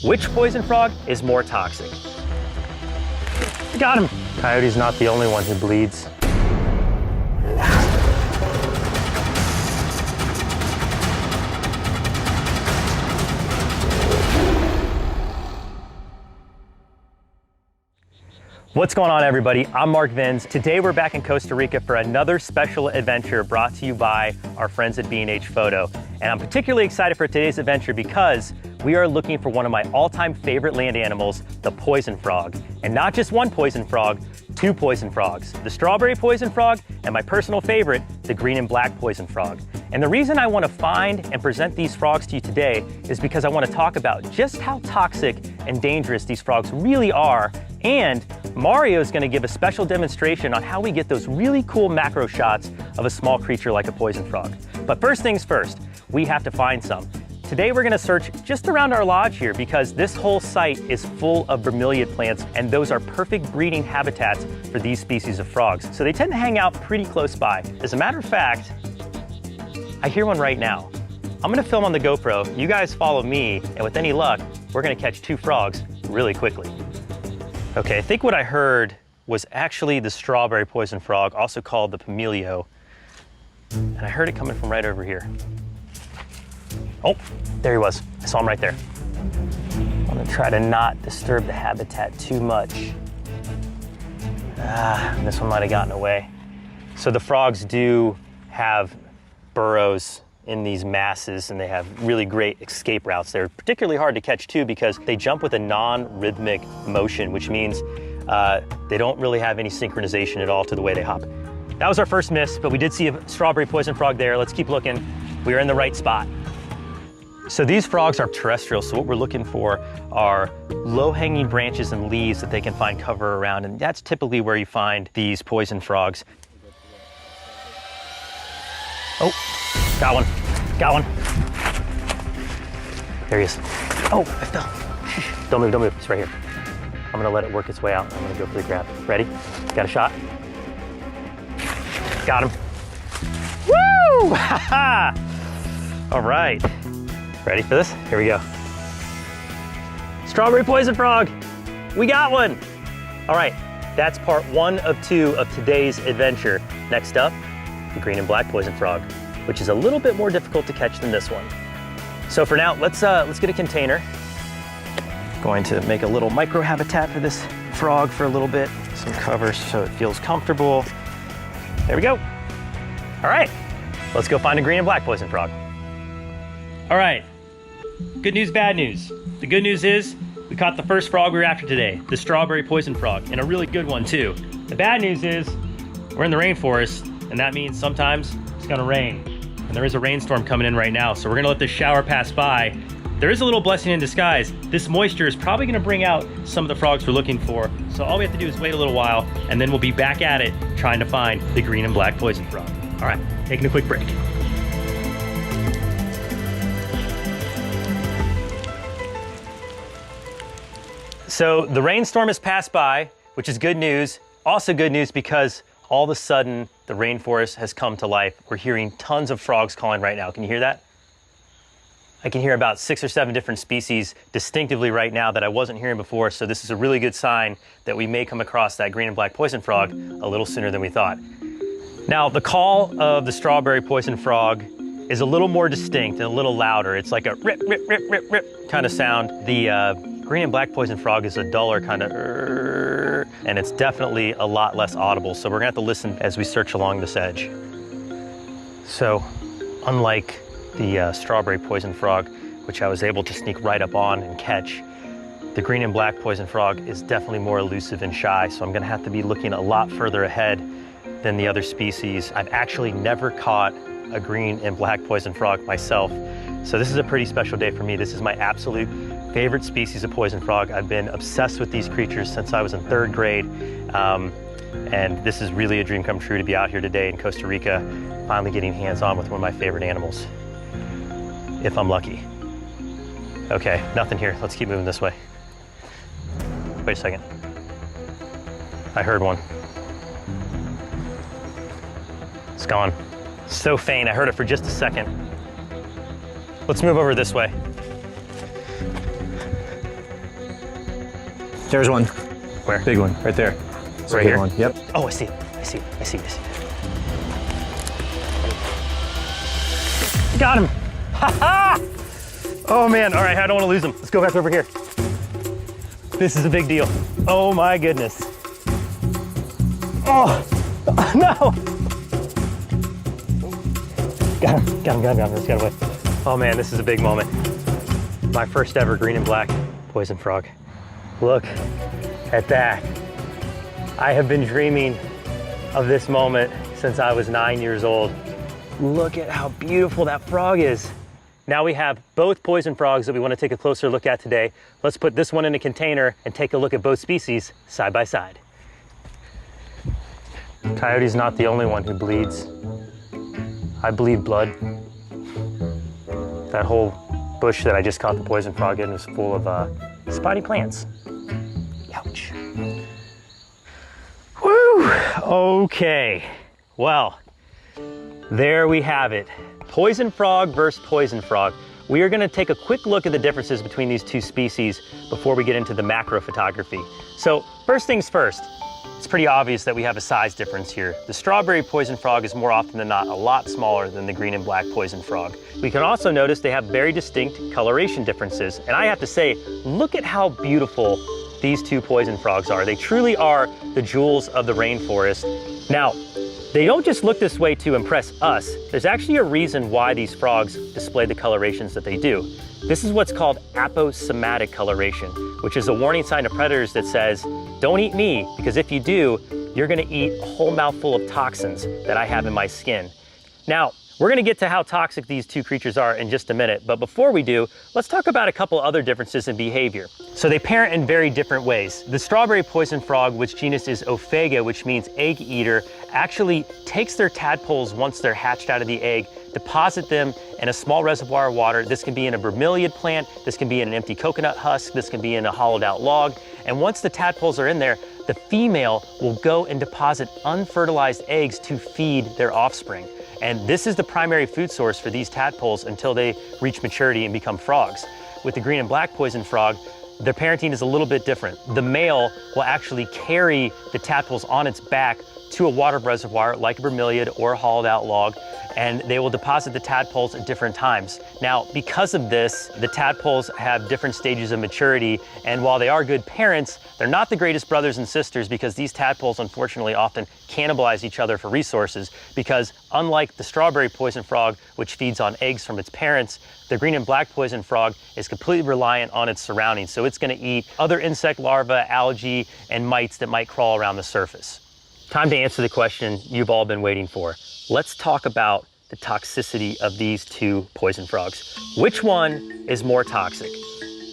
Which poison frog is more toxic? Got him! Coyote's not the only one who bleeds. What's going on, everybody? I'm Mark Vins. Today we're back in Costa Rica for another special adventure brought to you by our friends at B&H Photo. And I'm particularly excited for today's adventure because we are looking for one of my all-time favorite land animals, the poison frog. And not just one poison frog, two poison frogs. The strawberry poison frog and my personal favorite, the green and black poison frog. And the reason I want to find and present these frogs to you today is because I want to talk about just how toxic and dangerous these frogs really are. And Mario is going to give a special demonstration on how we get those really cool macro shots of a small creature like a poison frog. But first things first, we have to find some. Today we're going to search just around our lodge here because this whole site is full of bromeliad plants, and those are perfect breeding habitats for these species of frogs. So they tend to hang out pretty close by. As a matter of fact, I hear one right now. I'm going to film on the GoPro. You guys follow me, and with any luck, we're going to catch two frogs really quickly. Okay, I think what I heard was actually the strawberry poison frog, also called the Pumilio. And I heard it coming from right over here. Oh, there he was. I saw him right there. I'm gonna try to not disturb the habitat too much. This one might have gotten away. So the frogs do have burrows in these masses, and they have really great escape routes. They're particularly hard to catch too because they jump with a non-rhythmic motion, which means they don't really have any synchronization at all to the way they hop. That was our first miss, but we did see a strawberry poison frog there. Let's keep looking. We are in the right spot. So these frogs are terrestrial, so what we're looking for are low-hanging branches and leaves that they can find cover around, and that's typically where you find these poison frogs. Oh, got one, got one. There he is. Oh, I fell. Don't move, it's right here. I'm gonna let it work its way out. I'm gonna go for the grab. Ready? Got a shot? Got him. Woo! Ha-ha! All right. Ready for this? Here we go. Strawberry poison frog. We got one. All right, that's part 1 of 2 of today's adventure. Next up, the green and black poison frog, which is a little bit more difficult to catch than this one. So for now, let's get a container. Going to make a little micro habitat for this frog for a little bit. Some cover so it feels comfortable. There we go. All right, let's go find a green and black poison frog. All right, good news, bad news. The good news is we caught the first frog we were after today, the strawberry poison frog, and a really good one too. The bad news is we're in the rainforest, and that means sometimes it's gonna rain. And there is a rainstorm coming in right now, so we're gonna let this shower pass by. There is a little blessing in disguise. This moisture is probably gonna bring out some of the frogs we're looking for. So all we have to do is wait a little while, and then we'll be back at it trying to find the green and black poison frog. All right, taking a quick break. So the rainstorm has passed by, which is good news. Also good news because all of a sudden the rainforest has come to life. We're hearing tons of frogs calling right now. Can you hear that? I can hear about 6 or 7 different species distinctively right now that I wasn't hearing before. So this is a really good sign that we may come across that green and black poison frog a little sooner than we thought. Now the call of the strawberry poison frog is a little more distinct and a little louder. It's like a rip, rip, rip, rip, rip kind of sound. The green and black poison frog is a duller kind of and it's definitely a lot less audible. So we're gonna have to listen as we search along this edge. So unlike the strawberry poison frog, which I was able to sneak right up on and catch, the green and black poison frog is definitely more elusive and shy. So I'm gonna have to be looking a lot further ahead than the other species. I've actually never caught a green and black poison frog myself. So this is a pretty special day for me. This is my absolute favorite species of poison frog. I've been obsessed with these creatures since I was in 3rd grade. And this is really a dream come true to be out here today in Costa Rica, finally getting hands-on with one of my favorite animals, if I'm lucky. Okay, nothing here. Let's keep moving this way. Wait a second. I heard one. It's gone. So faint, I heard it for just a second. Let's move over this way. There's one. Where? Big one, right there. It's a Right big here? one. Yep. Oh, I see it. I see it. I see this. Got him. Ha ha! Oh man, all right, I don't want to lose him. Let's go back over here. This is a big deal. Oh my goodness. Oh, no. Got him. Let's get away. Oh man, this is a big moment. My first ever green and black poison frog. Look at that. I have been dreaming of this moment since I was 9 years old. Look at how beautiful that frog is. Now we have both poison frogs that we want to take a closer look at today. Let's put this one in a container and take a look at both species side by side. Coyote's not the only one who bleeds. I bleed blood. That whole bush that I just caught the poison frog in was full of spiny plants. Ouch. Woo! Okay, well, there we have it. Poison frog versus poison frog. We are gonna take a quick look at the differences between these two species before we get into the macro photography. So first things first, it's pretty obvious that we have a size difference here. The strawberry poison frog is more often than not a lot smaller than the green and black poison frog. We can also notice they have very distinct coloration differences. And I have to say, look at how beautiful these two poison frogs are. They truly are the jewels of the rainforest. Now, they don't just look this way to impress us. There's actually a reason why these frogs display the colorations that they do. This is what's called aposematic coloration, which is a warning sign to predators that says, don't eat me, because if you do, you're gonna eat a whole mouthful of toxins that I have in my skin. Now, we're gonna get to how toxic these two creatures are in just a minute, but before we do, let's talk about a couple other differences in behavior. So they parent in very different ways. The strawberry poison frog, which genus is Ophaga, which means egg eater, actually takes their tadpoles once they're hatched out of the egg, deposit them in a small reservoir of water. This can be in a bromeliad plant, this can be in an empty coconut husk, this can be in a hollowed out log. And once the tadpoles are in there, the female will go and deposit unfertilized eggs to feed their offspring. And this is the primary food source for these tadpoles until they reach maturity and become frogs. With the green and black poison frog, their parenting is a little bit different. The male will actually carry the tadpoles on its back to a water reservoir like a bromeliad or a hollowed out log, and they will deposit the tadpoles at different times. Now, because of this, the tadpoles have different stages of maturity, and while they are good parents, they're not the greatest brothers and sisters because these tadpoles unfortunately often cannibalize each other for resources because unlike the strawberry poison frog, which feeds on eggs from its parents, the green and black poison frog is completely reliant on its surroundings. So it's gonna eat other insect larvae, algae, and mites that might crawl around the surface. Time to answer the question you've all been waiting for. Let's talk about the toxicity of these two poison frogs. Which one is more toxic?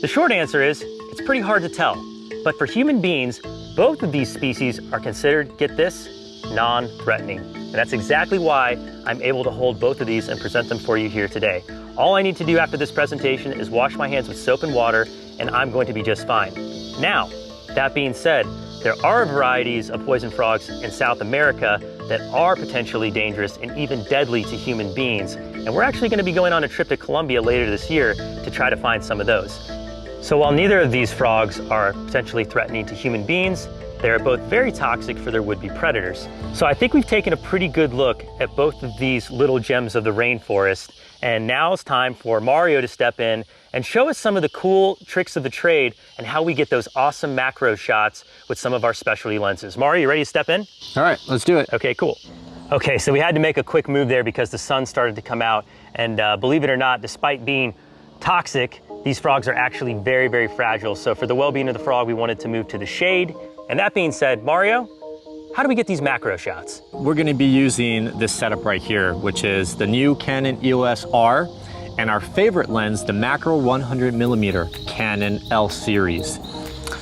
The short answer is, it's pretty hard to tell. But for human beings, both of these species are considered, get this, non-threatening. And that's exactly why I'm able to hold both of these and present them for you here today. All I need to do after this presentation is wash my hands with soap and water, and I'm going to be just fine. Now, that being said, there are varieties of poison frogs in South America that are potentially dangerous and even deadly to human beings. And we're actually going to be going on a trip to Colombia later this year to try to find some of those. So while neither of these frogs are potentially threatening to human beings, they are both very toxic for their would-be predators. So I think we've taken a pretty good look at both of these little gems of the rainforest. And now it's time for Mario to step in and show us some of the cool tricks of the trade and how we get those awesome macro shots with some of our specialty lenses. Mario, you ready to step in? All right, let's do it. Okay, cool. Okay, so we had to make a quick move there because the sun started to come out. And believe it or not, despite being toxic, these frogs are actually very, very fragile. So for the well-being of the frog, we wanted to move to the shade. And that being said, Mario, how do we get these macro shots? We're going to be using this setup right here, which is the new Canon EOS R and our favorite lens, the macro 100mm Canon L series.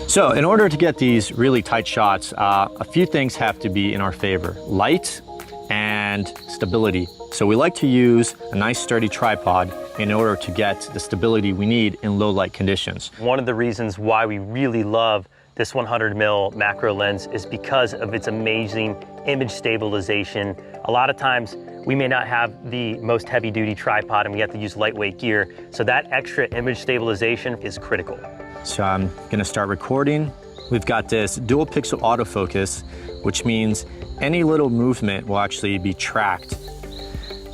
So in order to get these really tight shots, a few things have to be in our favor: light and stability. So we like to use a nice sturdy tripod in order to get the stability we need in low light conditions. One of the reasons why we really love this 100 mil macro lens is because of its amazing image stabilization. A lot of times we may not have the most heavy duty tripod and we have to use lightweight gear. So that extra image stabilization is critical. So I'm gonna start recording. We've got this dual pixel autofocus, which means any little movement will actually be tracked.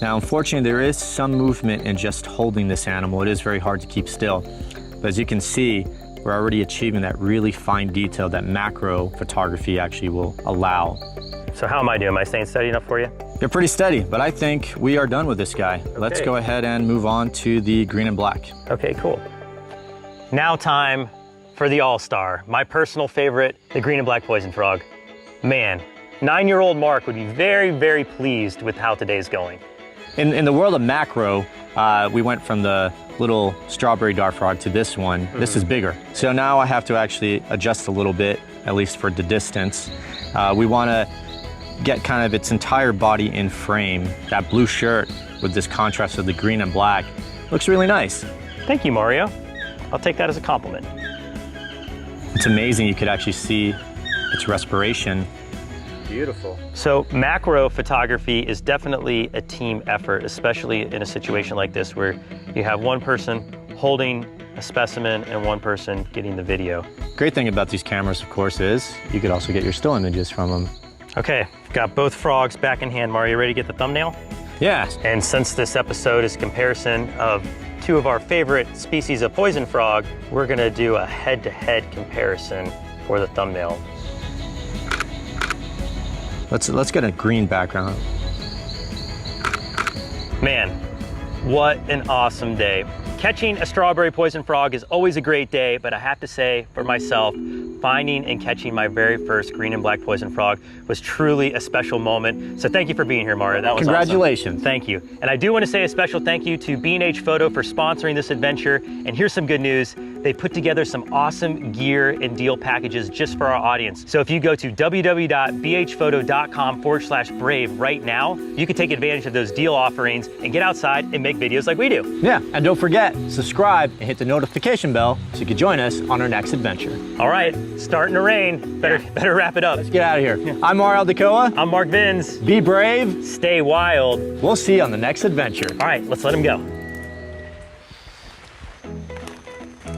Now, unfortunately, there is some movement in just holding this animal. It is very hard to keep still. But as you can see, we're already achieving that really fine detail that macro photography actually will allow. So how am I doing? Am I staying steady enough for you? You're pretty steady, but I think we are done with this guy. Let's go ahead and move on to the green and black. Okay, cool. Now time for the all-star, my personal favorite, the green and black poison frog. Man, 9-year-old Mark would be very, very pleased with how today's going. In the world of macro, we went from the little strawberry dart frog to this one. This is bigger. So now I have to actually adjust a little bit, at least for the distance. We want to get kind of its entire body in frame. That blue shirt with this contrast of the green and black looks really nice. Thank you, Mario. I'll take that as a compliment. It's amazing you could actually see its respiration. Beautiful. So macro photography is definitely a team effort, especially in a situation like this where you have one person holding a specimen and one person getting the video. Great thing about these cameras, of course, is you could also get your still images from them. Okay, got both frogs back in hand. Mario, you ready to get the thumbnail? Yeah. And since this episode is a comparison of two of our favorite species of poison frog, we're gonna do a head-to-head comparison for the thumbnail. Let's get a green background. Man, what an awesome day. Catching a strawberry poison frog is always a great day, but I have to say for myself, finding and catching my very first green and black poison frog was truly a special moment. So thank you for being here, Mario. That was Congratulations. Awesome. Thank you. And I do want to say a special thank you to B&H Photo for sponsoring this adventure. And here's some good news. They put together some awesome gear and deal packages just for our audience. So if you go to www.bhphoto.com/brave right now, you can take advantage of those deal offerings and get outside and make videos like we do. Yeah, and don't forget, subscribe and hit the notification bell so you can join us on our next adventure. All right, starting to rain. Better wrap it up. Let's get out of here. Yeah. I'm Mario Aldecoa. I'm Mark Vins. Be brave. Stay wild. We'll see you on the next adventure. All right, let's let him go.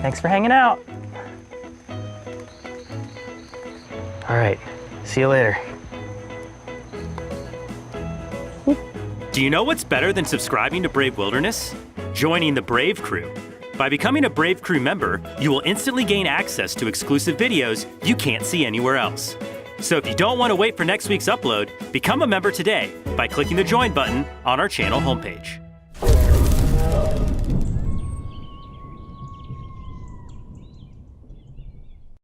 Thanks for hanging out. All right, see you later. Do you know what's better than subscribing to Brave Wilderness? Joining the Brave Crew. By becoming a Brave Crew member, you will instantly gain access to exclusive videos you can't see anywhere else. So if you don't want to wait for next week's upload, become a member today by clicking the join button on our channel homepage.